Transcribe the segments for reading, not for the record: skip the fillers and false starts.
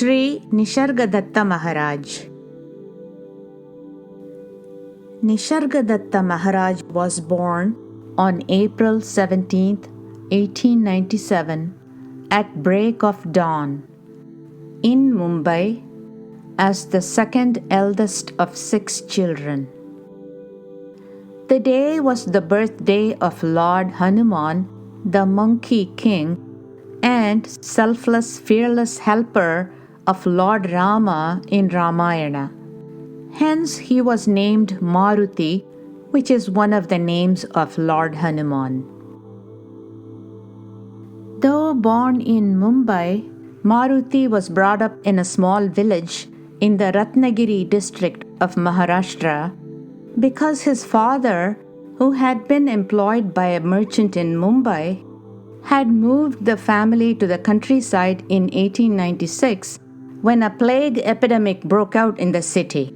Shri Nisargadatta Maharaj. Nisargadatta Maharaj was born on April 17, 1897, at break of dawn, in Mumbai, as the second eldest of 6 children. The day was the birthday of Lord Hanuman, the Monkey King, and selfless, fearless helper of Lord Rama in Ramayana. Hence he was named Maruti, which is one of the names of Lord Hanuman. Though born in Mumbai, Maruti was brought up in a small village in the Ratnagiri district of Maharashtra because his father, who had been employed by a merchant in Mumbai, had moved the family to the countryside in 1896 when a plague epidemic broke out in the city.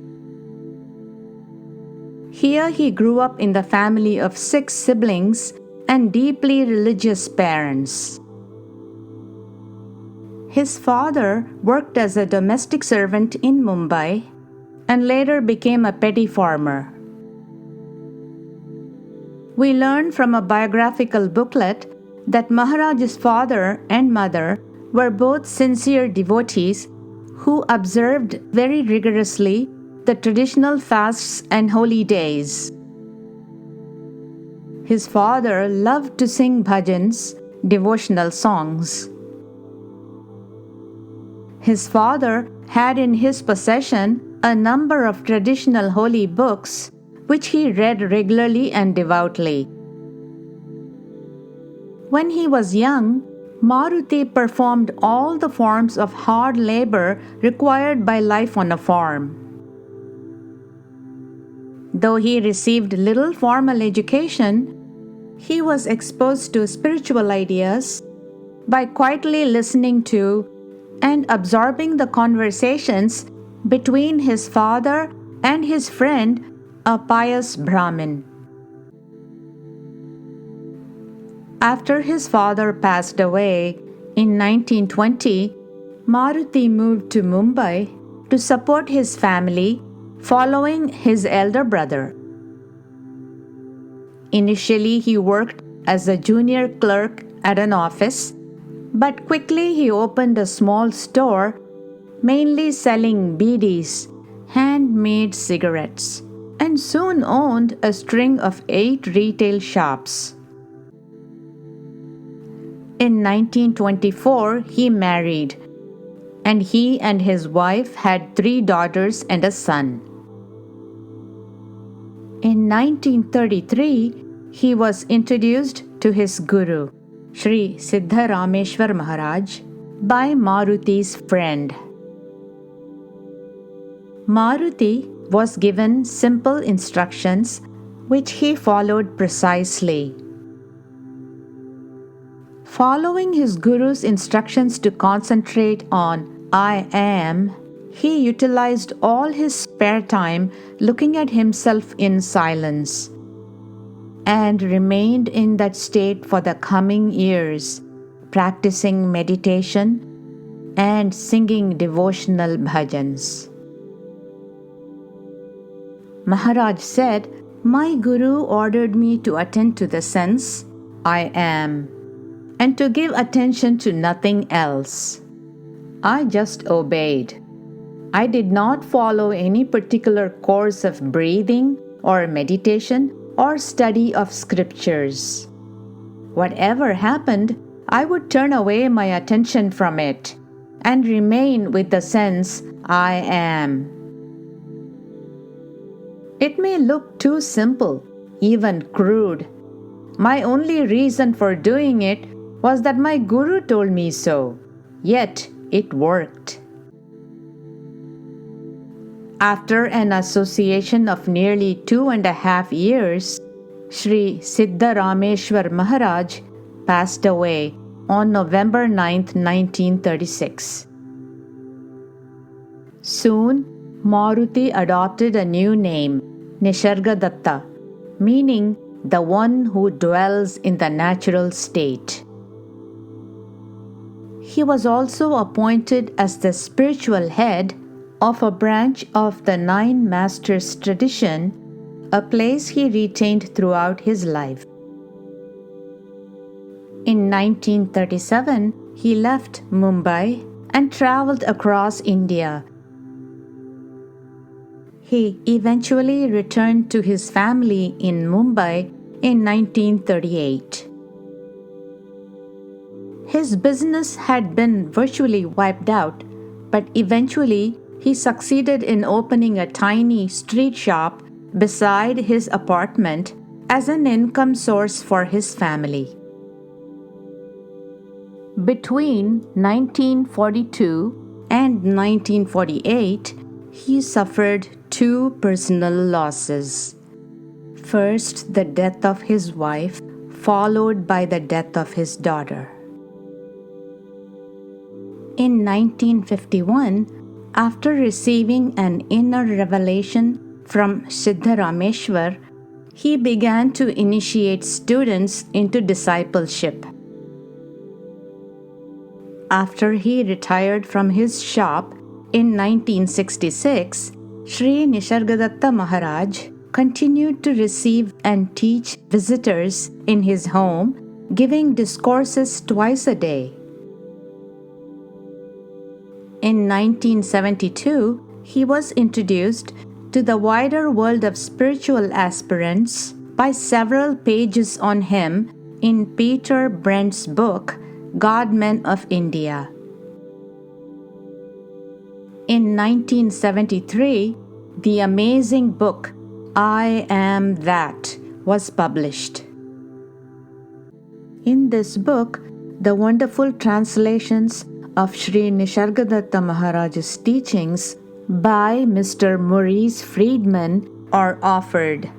Here he grew up in the family of 6 siblings and deeply religious parents. His father worked as a domestic servant in Mumbai and later became a petty farmer. We learn from a biographical booklet that Maharaj's father and mother were both sincere devotees who observed very rigorously the traditional fasts and holy days. His father loved to sing bhajans, devotional songs. His father had in his possession a number of traditional holy books which he read regularly and devoutly. When he was young, Maruti performed all the forms of hard labor required by life on a farm. Though he received little formal education, he was exposed to spiritual ideas by quietly listening to and absorbing the conversations between his father and his friend, a pious Brahmin. After his father passed away in 1920, Maruti moved to Mumbai to support his family following his elder brother. Initially, he worked as a junior clerk at an office, but quickly he opened a small store mainly selling bidis, handmade cigarettes, and soon owned a string of 8 retail shops. In 1924, he married, and he and his wife had 3 daughters and a son. In 1933, he was introduced to his guru, Sri Siddharameshwar Maharaj, by Maruti's friend. Maruti was given simple instructions which he followed precisely. Following his guru's instructions to concentrate on I am, he utilized all his spare time looking at himself in silence and remained in that state for the coming years, practicing meditation and singing devotional bhajans. Maharaj said, "My guru ordered me to attend to the sense, I am, and to give attention to nothing else. I just obeyed. I did not follow any particular course of breathing or meditation or study of scriptures. Whatever happened, I would turn away my attention from it and remain with the sense I am." It may look too simple, even crude. My only reason for doing it was that my guru told me so, yet it worked. After an association of nearly 2.5 years, Sri Siddharameshwar Maharaj passed away on November 9, 1936. Soon, Maruti adopted a new name, Nisargadatta, meaning the one who dwells in the natural state. He was also appointed as the spiritual head of a branch of the Nine Masters tradition, a place he retained throughout his life. In 1937, he left Mumbai and traveled across India. He eventually returned to his family in Mumbai in 1938. His business had been virtually wiped out, but eventually he succeeded in opening a tiny street shop beside his apartment as an income source for his family. Between 1942 and 1948, he suffered two personal losses. First, the death of his wife, followed by the death of his daughter. In 1951, after receiving an inner revelation from Siddharameshwar, he began to initiate students into discipleship. After he retired from his shop in 1966, Sri Nisargadatta Maharaj continued to receive and teach visitors in his home, giving discourses twice a day. In 1972, he was introduced to the wider world of spiritual aspirants by several pages on him in Peter Brent's book, God-Men of India. In 1973, the amazing book, I Am That, was published. In this book, the wonderful translations of Sri Nisargadatta Maharaj's teachings by Mr. Maurice Friedman are offered.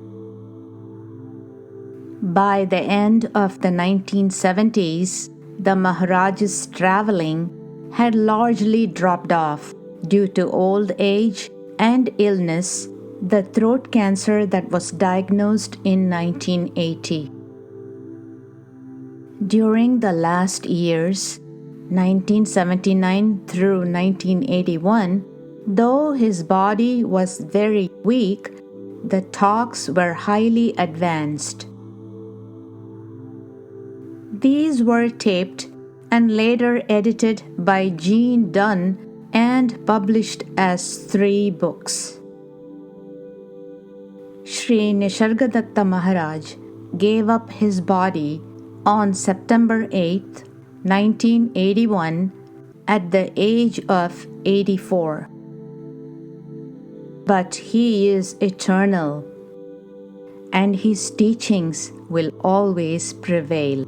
By the end of the 1970s, the Maharaj's traveling had largely dropped off due to old age and illness, the throat cancer that was diagnosed in 1980. During the last years, 1979 through 1981, though his body was very weak, the talks were highly advanced. These were taped and later edited by Gene Dunn and published as 3 books. Sri Nisargadatta Maharaj gave up his body on September 8, 1981, at the age of 84. But he is eternal, and his teachings will always prevail.